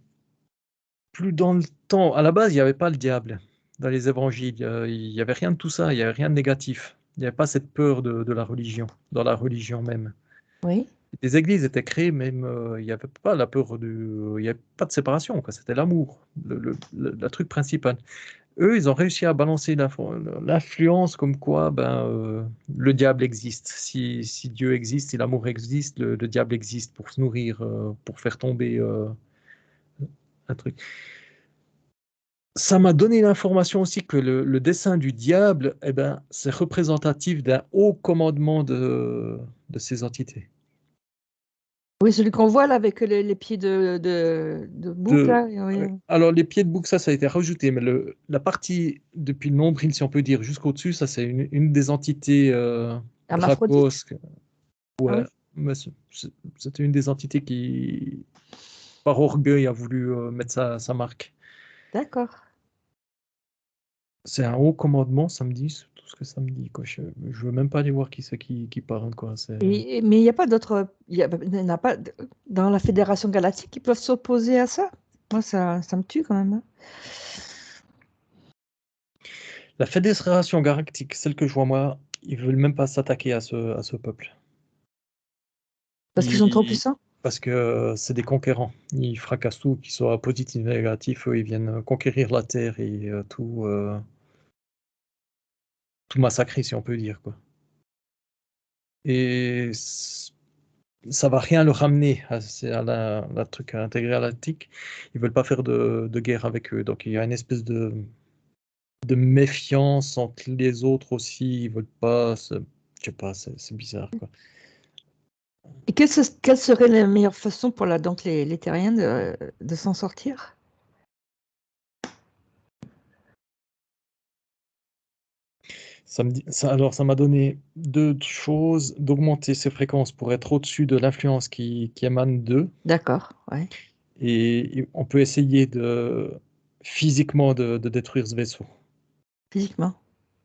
dans le temps. À la base, il n'y avait pas le diable dans les évangiles. Il n'y avait rien de tout ça. Il n'y avait rien de négatif. Il n'y avait pas cette peur de la religion, dans la religion même. Oui. Les églises étaient créées, même il n'y avait pas la peur il n'y avait pas de séparation, quoi. C'était l'amour, le truc principal. Eux, ils ont réussi à balancer l'influence comme quoi le diable existe. Si Dieu existe, si l'amour existe, le diable existe pour se nourrir, pour faire tomber un truc. Ça m'a donné l'information aussi que le dessin du diable, eh ben, c'est représentatif d'un haut commandement de ces entités. Oui, celui qu'on voit là avec les pieds de bouc, De, là. Oui. alors, les pieds de bouc, ça a été rajouté, mais la partie depuis le nombril, si on peut dire, jusqu'au-dessus, ça, c'est une des entités Hermaphrodite. Dracos. Ah Ouais, oui. mais c'était une des entités qui, par orgueil, a voulu mettre sa marque. D'accord. C'est un haut commandement, ça me dit, c'est tout ce que ça me dit, quoi. Je veux même pas aller voir qui c'est qui parle, quoi. Mais il n'y a pas d'autres. Il n'y en a pas dans la Fédération Galactique qui peuvent s'opposer à ça. Moi, ça me tue quand même, hein. La Fédération Galactique, celle que je vois moi, ils veulent même pas s'attaquer à ce peuple. Parce qu'ils sont trop puissants. Parce que c'est des conquérants. Ils fracassent tout, qu'ils soient positifs ou négatifs, eux, ils viennent conquérir la Terre et tout massacrer, si on peut dire, quoi. Et ça va rien leur ramener à la truc intégré à l'Atlantique. Ils veulent pas faire de guerre avec eux. Donc il y a une espèce de méfiance entre les autres aussi. Ils veulent pas. Je sais pas, c'est bizarre, quoi. Et quelle serait la meilleure façon pour donc les terriens de s'en sortir? Alors, ça m'a donné deux choses, d'augmenter ses fréquences pour être au-dessus de l'influence qui émane d'eux. D'accord, ouais. Et on peut essayer physiquement de détruire ce vaisseau. Physiquement.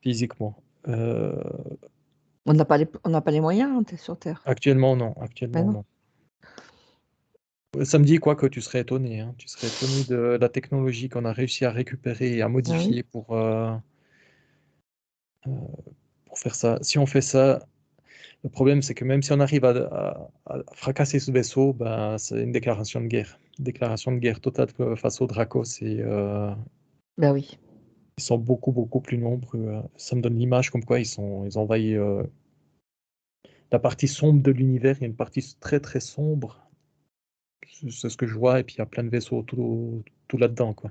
Physiquement. Euh, On n'a pas les moyens hein, sur Terre. Actuellement, non. Ben Actuellement, non. non. Ça me dit quoi que tu serais étonné, hein. Tu serais étonné de la technologie qu'on a réussi à récupérer et à Ah oui. modifier euh, pour faire ça. Si on fait ça, le problème, c'est que même si on arrive à fracasser ce vaisseau, ben, c'est une déclaration de guerre. Déclaration de guerre totale face aux Dracos. Et, Ben oui. ils sont beaucoup, beaucoup plus nombreux. Ça me donne l'image comme quoi ils ont envahi la partie sombre de l'univers. Il y a une partie très, très sombre. C'est ce que je vois. Et puis, il y a plein de vaisseaux tout là-dedans, quoi.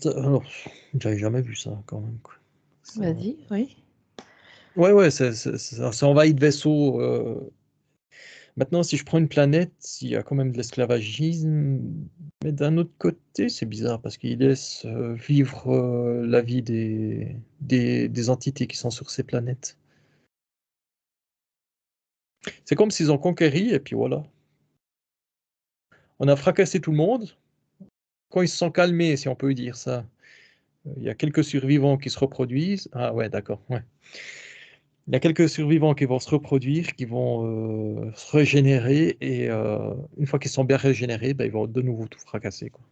Alors, j'avais jamais vu ça, quand même, quoi. Vas-y, oui. Ouais, c'est envahi de vaisseaux. Maintenant, si je prends une planète, il y a quand même de l'esclavagisme, mais d'un autre côté, c'est bizarre parce qu'ils laissent vivre la vie des entités qui sont sur ces planètes. C'est comme s'ils ont conquéri et puis voilà. On a fracassé tout le monde. Quand ils se sont calmés, si on peut dire ça, il y a quelques survivants qui se reproduisent. Ah ouais, d'accord, ouais. Il y a quelques survivants qui vont se reproduire, qui vont, se régénérer et une fois qu'ils sont bien régénérés, ils vont de nouveau tout fracasser, quoi.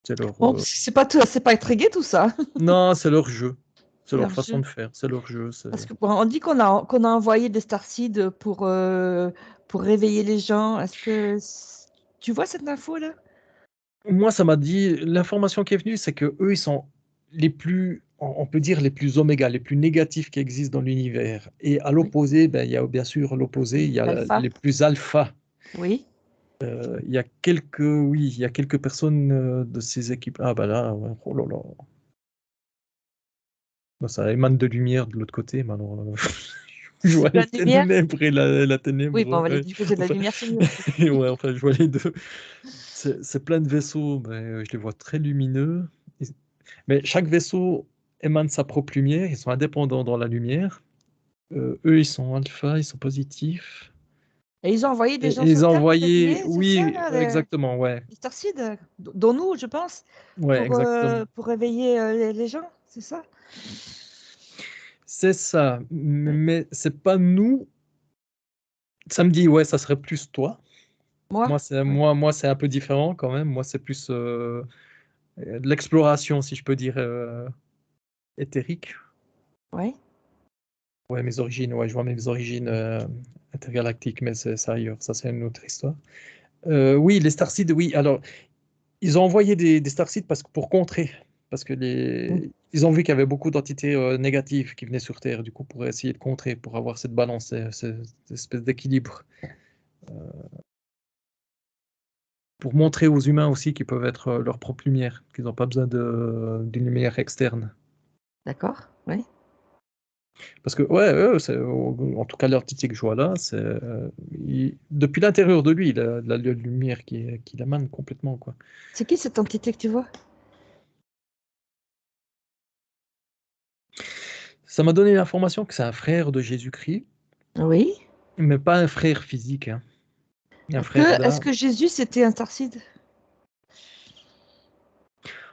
C'est leur, Bon, c'est pas très gai tout ça. non, c'est leur jeu. C'est C'est leur leur façon jeu. de faire, c'est leur jeu, Parce que on dit qu'on a envoyé des starseeds pour réveiller les gens. Est-ce que tu vois cette info-là? Moi, ça m'a dit l'information qui est venue, c'est qu'eux, ils sont les plus, on peut dire les plus oméga, les plus négatifs qui existent dans l'univers et à Oui. l'opposé, il y a bien sûr l'opposé, il y a L'alpha? les plus alpha. Oui. Il y a quelques oui, il y a quelques personnes, de ces équipes ah bah là, ouais, oh là là. Bah, ça émane de lumière de l'autre côté, mais alors, je vois La les lumière? ténèbres et la Oui, bon, ténèbre, ouais. du côté de la Enfin, lumière, c'est mieux. ouais, enfin, je vois les 2. C'est plein de vaisseaux, je les vois très lumineux. Ils mais chaque vaisseau émane sa propre lumière, ils sont indépendants dans la lumière. Eux, ils sont alpha, ils sont positifs Et ils ont envoyé des gens et ils sur ont Terre pour envoyé réveiller, c'est ça, oui, là, exactement, ouais. les starseeds, dont nous, je pense, Ouais, exactement. pour réveiller les gens, c'est ça? C'est ça, Oui. mais c'est pas nous. Ça me dit: «Ouais, ça serait plus toi». Moi? Oui. Moi, c'est un peu différent quand même. Moi, c'est plus, de l'exploration, si je peux dire, éthérique. Oui. Ouais, mes origines, ouais, je vois mes origines, intergalactiques, mais c'est ailleurs, ça, c'est une autre histoire. Oui, les starseeds, oui, alors, ils ont envoyé des starseeds parce que pour contrer, parce que Mm. ils ont vu qu'il y avait beaucoup d'entités, négatives qui venaient sur Terre, du coup, pour essayer de contrer, pour avoir cette balance, cette espèce d'équilibre. Pour montrer aux humains aussi qu'ils peuvent être, leur propre lumière, qu'ils n'ont pas besoin d'une lumière externe. D'accord, oui. Parce que ouais, c'est en tout cas l'entité que je vois là, c'est, depuis l'intérieur de lui, il a de la lumière qui l'émane complètement, quoi. C'est qui cette entité que tu vois? Ça m'a donné l'information que c'est un frère de Jésus-Christ, Oui. mais pas un frère physique, hein, un frère Est-ce d'âme. que Jésus, c'était un starseed?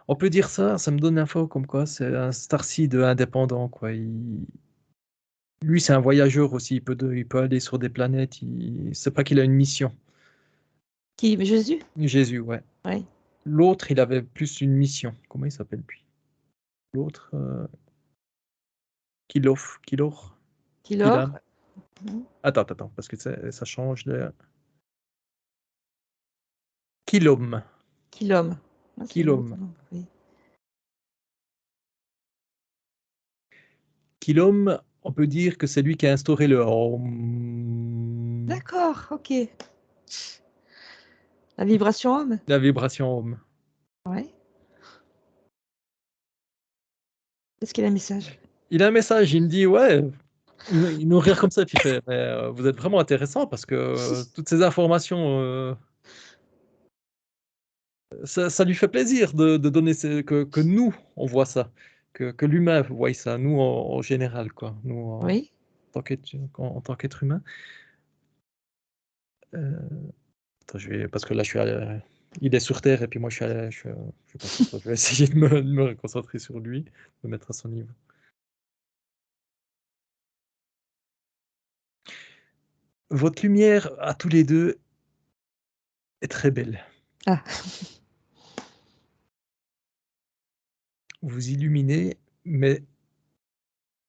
On peut dire ça, ça me donne l'info comme quoi c'est un starseed indépendant, quoi. Lui, c'est un voyageur aussi, il peut aller sur des planètes, c'est pas qu'il a une mission. Qui? Jésus? Jésus, ouais. Oui. L'autre, il avait plus une mission. Comment il s'appelle lui? L'autre, Kilor? Qui l'or? Kilam? Attends, parce que ça change de Kilom. Qui l'homme? Ah, c'est un autre Kilom. nom, oui. Kilom, on peut dire que c'est lui qui a instauré le Om, D'accord, ok. La vibration homme? la vibration Om. Oui. Qu'est-ce qu'il a un message? Il a un message, il me dit: «Ouais», il nous regarde comme ça, puis il fait: «Mais, vous êtes vraiment intéressant parce que, toutes ces informations, ça lui fait plaisir de donner ces que nous, on voit ça, que l'humain voie ça, nous en général, quoi, nous en Oui. en tant qu'être humain». Heu, attends, je vais parce que là, je suis il est sur terre et puis moi, je suis pas sur terre. Je vais essayer de me reconcentrer sur lui, me mettre à son niveau. Votre lumière à tous les 2 est très belle. Ah, Vous illuminez, mais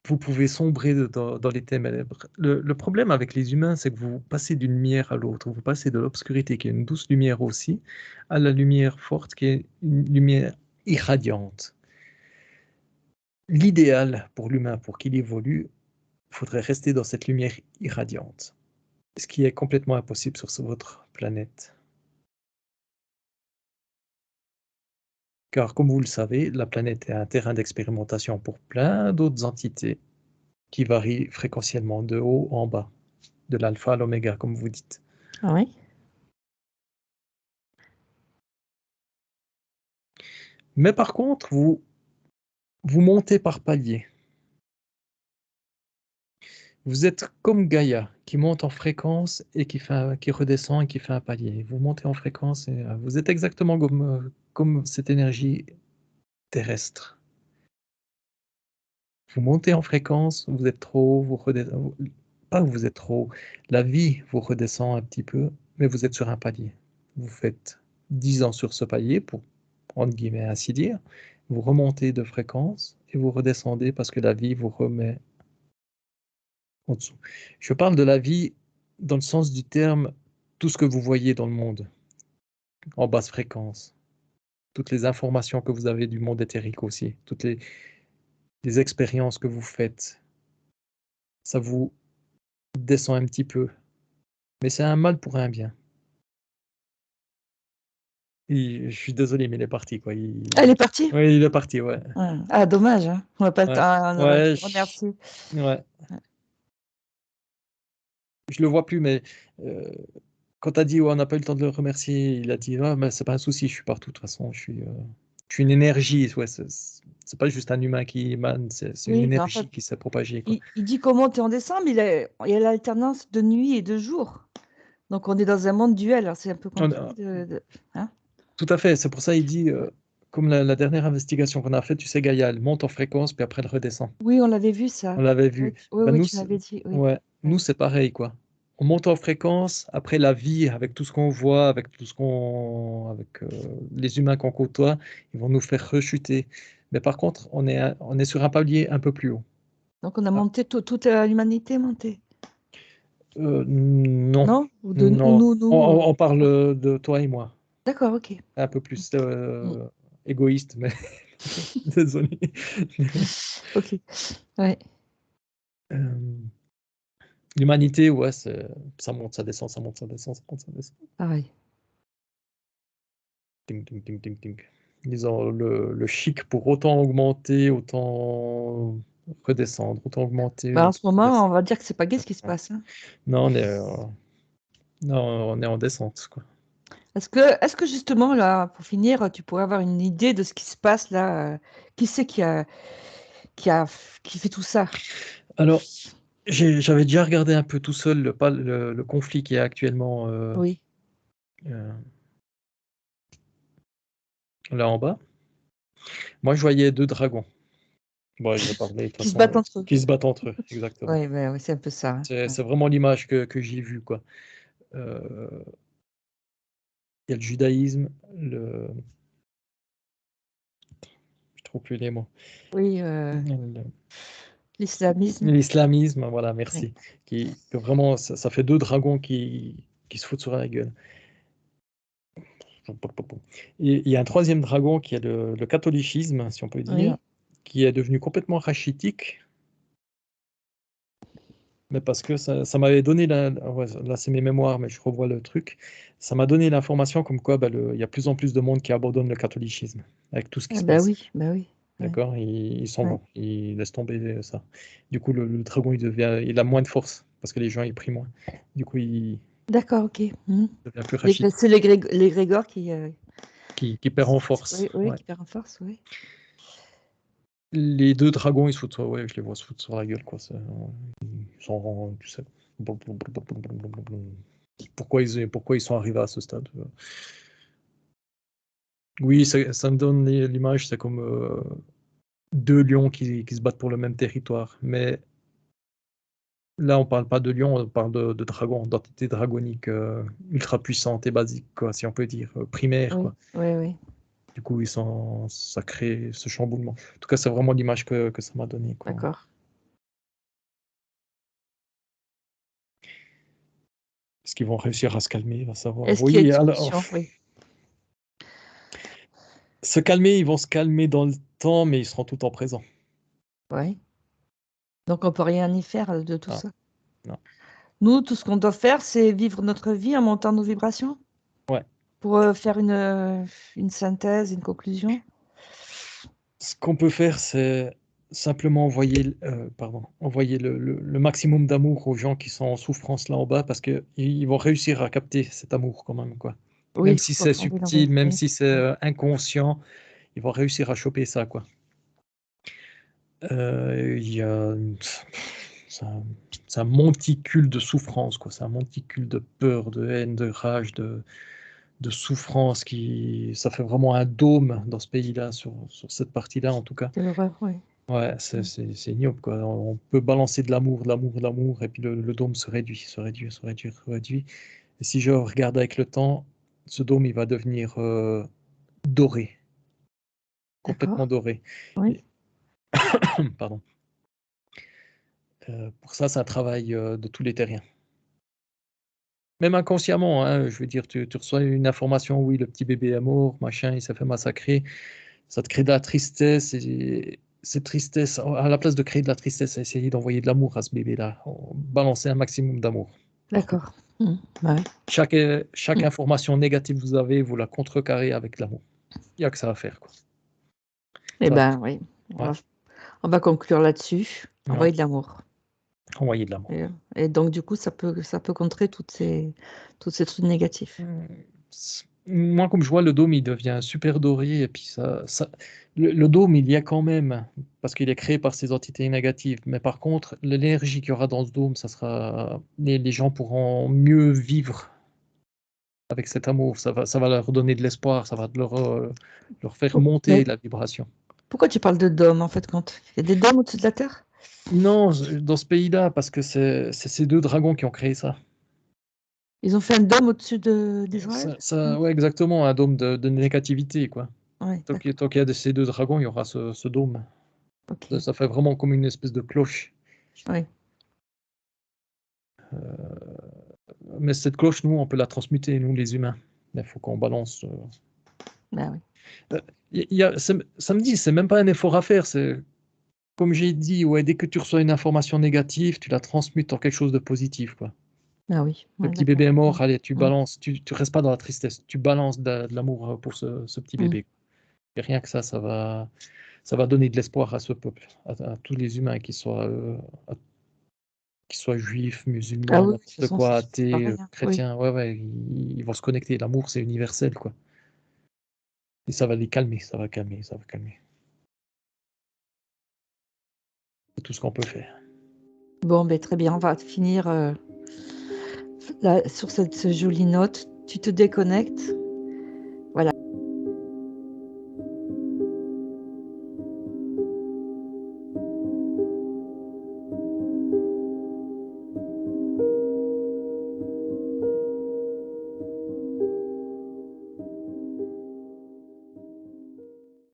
vous pouvez sombrer dans les ténèbres. Le problème avec les humains, c'est que vous passez d'une lumière à l'autre. Vous passez de l'obscurité, qui est une douce lumière aussi, à la lumière forte, qui est une lumière irradiante. L'idéal pour l'humain, pour qu'il évolue, il faudrait rester dans cette lumière irradiante, ce qui est complètement impossible sur votre planète. Car comme vous le savez, la planète est un terrain d'expérimentation pour plein d'autres entités qui varient fréquentiellement de haut en bas, de l'alpha à l'oméga, comme vous dites. ah oui. Mais par contre, vous montez par paliers. Vous êtes comme Gaïa, qui monte en fréquence et qui redescend et qui fait un palier. Vous montez en fréquence et vous êtes exactement comme cette énergie terrestre. Vous montez en fréquence, vous êtes trop haut, vous redescendez. Pas que vous êtes trop haut. La vie vous redescend un petit peu, mais vous êtes sur un palier. Vous faites 10 ans sur ce palier, pour entre guillemets ainsi dire. Vous remontez de fréquence et vous redescendez parce que la vie vous remet en dessous. Je parle de la vie dans le sens du terme, tout ce que vous voyez dans le monde, en basse fréquence. Toutes les informations que vous avez du monde éthérique aussi, toutes les expériences que vous faites, ça vous descend un petit peu. Mais c'est un mal pour un bien. Je suis désolé, mais il est parti, quoi. Elle est partie? Oui, il est parti, ouais. Ouais. Ah, dommage, hein. On Ouais, on aurait pu ouais, le remercier. ouais. Je le vois plus, mais quand tu as dit ouais, on n'a pas eu le temps de le remercier, il a dit ah, mais c'est pas un souci, je suis partout de toute façon, je suis une énergie, ouais, c'est pas juste un humain qui émane, c'est une Oui, mais en fait, énergie qui s'est propagée, quoi. il dit qu'on monte et on descend, mais il y a l'alternance de nuit et de jour. Donc on est dans un monde duel, alors c'est un peu compliqué hein? Tout à fait, c'est pour ça il dit, comme la dernière investigation qu'on a faite, tu sais, Gaïa, elle monte en fréquence, puis après elle redescend. Oui, on l'avait vu On ça. l'avait Oui, vu. oui, Ben, oui, nous, tu m'avais dit, oui. ouais, nous Ouais. c'est pareil, quoi. On monte en fréquence, après la vie, avec tout ce qu'on voit, avec tout ce avec les humains qu'on côtoie, ils vont nous faire rechuter. Mais par contre, on est sur un palier un peu plus haut. Donc on a Ah, monté, toute l'humanité est montée. non, Non? Ou non. nous. On parle de toi et moi. D'accord, ok. Un peu plus Mm. égoïste, mais désolé. Ok. Ouais. Euh, L'humanité, ouais, ça monte, ça descend, ça monte, ça descend, ça monte, ça descend. Pareil. Ting, ting, ting, ting, ting. Disons, le chic pour autant augmenter, autant redescendre, autant augmenter, Bah, en autant ce moment, on redescendre. va dire que c'est pas gai ce qui se passe, hein. Non, non, on est en descente, quoi. Est-ce que justement, là, pour finir, tu pourrais avoir une idée de ce qui se passe là qui c'est qui a, qui fait tout ça? Alors, j'avais déjà regardé un peu tout seul pas le conflit qui est actuellement Oui. euh, là en bas. Moi, je voyais deux dragons. Bon, je vais parler de toute Qui se battent façon, entre eux. qui se battent entre eux, exactement. Oui, ouais, ouais, c'est un peu ça, hein. Ouais. C'est vraiment l'image que j'ai vue, quoi. Euh, Il y a le judaïsme, je trouve plus les mots. Oui, l'islamisme. L'islamisme, voilà, Oui. merci. Que vraiment, ça fait deux dragons qui se foutent sur la gueule. Et il y a un troisième dragon qui est le catholicisme, si on peut dire, Oui. qui est devenu complètement rachitique, mais parce que ça m'avait donné, ouais, là c'est mes mémoires, mais je revois le truc, ça m'a donné l'information comme quoi bah, il y a plus en plus de monde qui abandonne le catholicisme, avec tout ce qui Ah, se passe. bah oui. Ouais, D'accord? Ils s'en ouais. vont, ils laissent tomber ça. Du coup, le dragon, il a moins de force, parce que les gens, ils prient moins. Du coup, il D'accord, ok. Mhm. devient plus rachitique, C'est les Grégor qui perd en force. oui, oui, Ouais. qui perd en force, oui. Les deux dragons, ils se foutent ouais, je les vois se foutre sur la gueule, quoi. Ils sont, tu sais. Pourquoi ils sont arrivés à ce stade? Oui, ça me donne l'image, c'est comme deux lions qui se battent pour le même territoire. Mais là, on parle pas de lions, on parle de dragons, d'entités dragoniques ultra puissantes et basiques, quoi, si on peut dire, primaires, Oui, quoi. oui, oui. Du coup, ça crée ce chamboulement. En tout cas, c'est vraiment l'image que ça m'a donné, quoi. D'accord. Est-ce qu'ils vont réussir à se calmer, à savoir? Est-ce qu'il y a une Oui, alors, solution? Oui. se calmer, ils vont se calmer dans le temps, mais ils seront tout le temps présents. Oui. Donc on peut rien y faire de tout Ah, ça. non. Nous, tout ce qu'on doit faire, c'est vivre notre vie en montant nos vibrations Ouais. pour faire une synthèse, une conclusion. Ce qu'on peut faire, c'est simplement envoyer le maximum d'amour aux gens qui sont en souffrance là en bas, parce qu'ils vont réussir à capter cet amour quand même, quoi. Oui, Même il si faut c'est comprendre l'envers. subtil, même Oui. si c'est Oui. inconscient, ils vont réussir à choper ça, quoi. Il y a c'est un monticule de souffrance, quoi. C'est un monticule de peur, de haine, de rage, de souffrance ça fait vraiment un dôme dans ce pays-là, sur cette partie-là en tout cas. Quelle horreur, oui. Ouais, c'est ignoble, quoi. On peut balancer de l'amour, et puis le dôme se réduit, se réduit, se réduit, se réduit. Et si je regarde avec le temps, ce dôme, il va devenir doré, complètement D'accord. doré. Oui. Et- Pardon. Pour ça, c'est un travail de tous les terriens. Même inconsciemment, hein, je veux dire, tu reçois une information, oui, le petit bébé est mort, machin, il s'est fait massacrer, ça te crée de la tristesse, et cette tristesse, à la place de créer de la tristesse, essayer d'envoyer de l'amour à ce bébé-là, balancer un maximum d'amour partout. D'accord. Ouais. Chaque information négative que vous avez, vous la contrecarrez avec l'amour. Il n'y a que ça à faire, quoi. Eh Ça, ben oui, ouais, on va conclure là-dessus. ouais, Envoyer de l'amour. envoyer de l'amour. Et donc, du coup, ça peut contrer tous ces trucs négatifs. Moi, comme je vois, le dôme, il devient super doré, et puis le dôme, il y a quand même, parce qu'il est créé par ces entités négatives. Mais par contre, l'énergie qu'il y aura dans ce dôme, ça sera, les gens pourront mieux vivre avec cet amour. Ça va leur donner de l'espoir, ça va leur faire monter Mais la vibration. pourquoi tu parles de dôme, en fait, quand il y a des dômes au-dessus de la Terre? Non, dans ce pays-là, parce que c'est ces deux dragons qui ont créé ça. Ils ont fait un dôme au-dessus d'Israël? Ouais, exactement, un dôme de négativité, quoi. Oui, Tant d'accord. qu'il y a ces deux dragons, il y aura ce dôme. Ok. Ça fait vraiment comme une espèce de cloche. Oui. Mais cette cloche, nous, on peut la transmuter, nous, les humains. Mais il faut qu'on balance. Ben oui. Samedi, c'est même pas un effort à faire. C'est comme j'ai dit, ouais, dès que tu reçois une information négative, tu la transmutes en quelque chose de positif, quoi. Ah oui. Le Ouais, petit bébé est d'accord. mort, allez, tu Mm. balances, tu restes pas dans la tristesse, tu balances de l'amour pour ce petit Mm. bébé. Et rien que ça va donner de l'espoir à ce peuple, à tous les humains, qu'ils soient juifs, Ah musulmans, oui, de toute n'importe façon, quoi, c'est athées, pareil, hein. Oui. chrétiens, ouais, ils vont se connecter. L'amour, c'est universel, quoi. Et ça va les calmer, ça va calmer, ça va calmer. C'est tout ce qu'on peut faire. Bon, ben très bien. On va finir là, sur cette jolie note. Tu te déconnectes.